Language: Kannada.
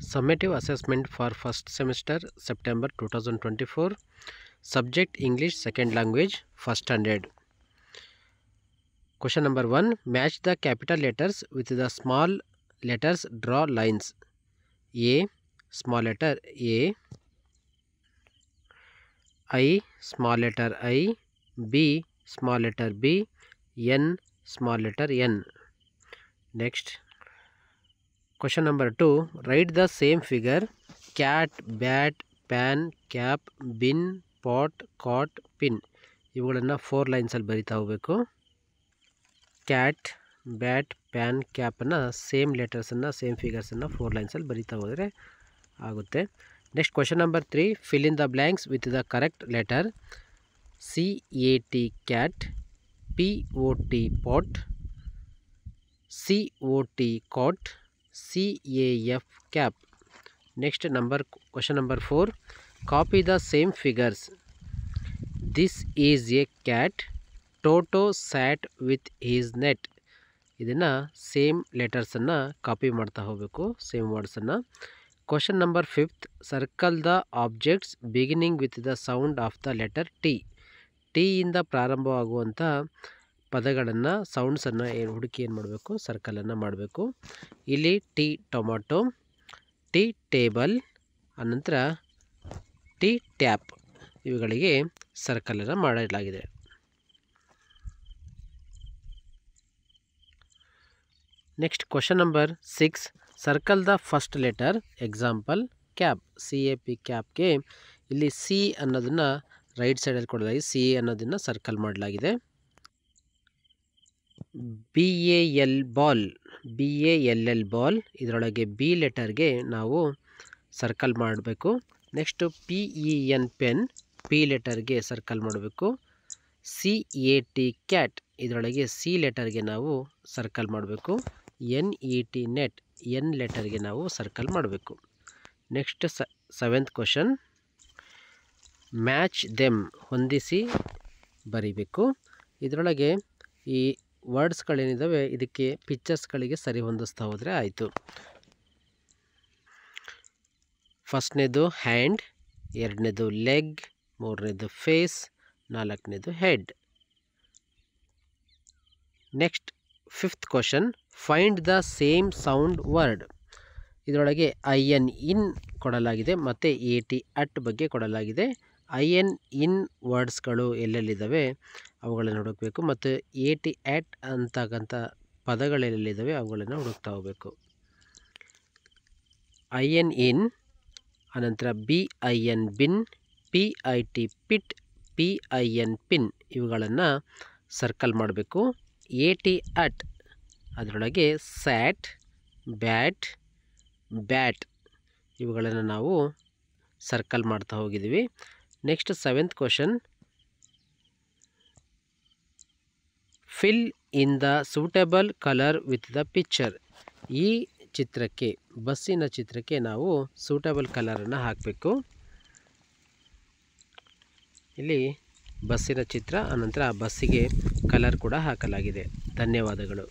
Summative assessment for first semester September 2024. Subject English second language first standard. Question number 1. Match the capital letters with the small letters. Draw lines. A, small letter A. I, small letter I. B, small letter B. N, small letter N. Next. Question number 2. Write the same figure. Cat, bat, pan, cap, bin, pot, cot, pin. ಇವುಗಳನ್ನು 4 ಲೈನ್ಸಲ್ಲಿ ಬರಿತಾ ಹೋಗಬೇಕು. ಕ್ಯಾಟ್, ಬ್ಯಾಟ್, ಪ್ಯಾನ್, ಕ್ಯಾಪನ್ನು ಸೇಮ್ ಲೆಟರ್ಸನ್ನು ಸೇಮ್ ಫಿಗರ್ಸನ್ನು 4 ಲೈನ್ಸಲ್ಲಿ ಬರಿತಾ ಹೋದರೆ ಆಗುತ್ತೆ. Next question number 3. Fill in the blanks with the correct letter. CAT cat, POT pot, COT cot, CAF cap. Next question number 4. Copy the same figures. This is a cat. Toto sat with his net. ಇದನ್ನು ಸೇಮ್ ಲೆಟರ್ಸನ್ನು ಕಾಪಿ ಮಾಡ್ತಾ ಹೋಗಬೇಕು, ಸೇಮ್ ವರ್ಡ್ಸನ್ನು. Question number 5. Circle the objects beginning with the sound of the letter T. ಟಿಯಿಂದ ಪ್ರಾರಂಭವಾಗುವಂಥ ಪದಗಳನ್ನು ಸೌಂಡ್ಸನ್ನು ಹುಡುಕಿ ಏನು ಮಾಡಬೇಕು, ಸರ್ಕಲನ್ನು ಮಾಡಬೇಕು. ಇಲ್ಲಿ ಟಿ ಟೊಮಾಟೊ, ಟಿ ಟೇಬಲ್, ಅನಂತರ ಟಿ ಟ್ಯಾಪ್, ಇವುಗಳಿಗೆ ಸರ್ಕಲನ್ನು ಮಾಡಲಾಗಿದೆ. Next question number 6. Circle the first letter. Example cap, CAP ಕ್ಯಾಪ್ಗೆ ಇಲ್ಲಿ ಸಿ ಅನ್ನೋದನ್ನು ರೈಟ್ ಸೈಡಲ್ಲಿ ಕೊಡಲಾಗಿದೆ, ಸಿ ಅನ್ನೋದನ್ನು ಸರ್ಕಲ್ ಮಾಡಲಾಗಿದೆ. BAL ಬಾಲ್, BALL ಬಾಲ್, ಇದರೊಳಗೆ ಬಿ ಲೆಟರ್ಗೆ ನಾವು ಸರ್ಕಲ್ ಮಾಡಬೇಕು. ನೆಕ್ಸ್ಟು PEN ಪೆನ್, ಪಿ ಲೆಟರ್ಗೆ ಸರ್ಕಲ್ ಮಾಡಬೇಕು. CAT ಕ್ಯಾಟ್, ಇದರೊಳಗೆ ಸಿ ಲೆಟರ್ಗೆ ನಾವು ಸರ್ಕಲ್ ಮಾಡಬೇಕು. NET ನೆಟ್, ಎನ್ ಲೆಟರ್ಗೆ ನಾವು ಸರ್ಕಲ್ ಮಾಡಬೇಕು. Next 7th question. Match them, ಹೊಂದಿಸಿ ಬರಿಬೇಕು. ಇದರೊಳಗೆ ಈ ವರ್ಡ್ಸ್ಗಳೇನಿದ್ದಾವೆ ಇದಕ್ಕೆ ಪಿಕ್ಚರ್ಸ್ಗಳಿಗೆ ಸರಿ ಹೊಂದಿಸ್ತಾ ಹೋದರೆ ಆಯಿತು. ಫಸ್ಟ್ನೇದು ಹ್ಯಾಂಡ್, ಎರಡನೇದು ಲೆಗ್, ಮೂರನೇದು ಫೇಸ್, ನಾಲ್ಕನೇದು head. Next 5th question. Find the same sound word. ಇದರೊಳಗೆ IN ಇನ್ ಕೊಡಲಾಗಿದೆ ಮತ್ತು AT ಅಟ್ ಬಗ್ಗೆ ಕೊಡಲಾಗಿದೆ. IN ಇನ್ ವರ್ಡ್ಸ್ಗಳು ಎಲ್ಲೆಲ್ಲಿದ್ದಾವೆ ಅವುಗಳನ್ನು ಹುಡುಕಬೇಕು ಮತ್ತು AT at ಅಂತಕ್ಕಂಥ ಪದಗಳೆಲ್ಲಿದ್ದಾವೆ ಅವುಗಳನ್ನು ಹುಡುಕ್ತಾ ಹೋಗಬೇಕು. IN ಇನ್, ಅನಂತರ BIN bin, PIT pit, PIN pin, ಇವುಗಳನ್ನು ಸರ್ಕಲ್ ಮಾಡಬೇಕು. AT ಅಟ್, ಅದರೊಳಗೆ ಸ್ಯಾಟ್, ಬ್ಯಾಟ್, ಬ್ಯಾಟ್, ಇವುಗಳನ್ನು ನಾವು ಸರ್ಕಲ್ ಮಾಡ್ತಾ ಹೋಗಿದ್ದೀವಿ. Next 7th question. Fill in the suitable colour with the picture. ಈ ಚಿತ್ರಕ್ಕೆ, ಬಸ್ಸಿನ ಚಿತ್ರಕ್ಕೆ ನಾವು ಸೂಟೇಬಲ್ ಕಲರನ್ನು ಹಾಕಬೇಕು. ಇಲ್ಲಿ ಬಸ್ಸಿನ ಚಿತ್ರ, ಅನಂತರ ಬಸ್ಸಿಗೆ ಕಲರ್ ಕೂಡ ಹಾಕಲಾಗಿದೆ. ಧನ್ಯವಾದಗಳು.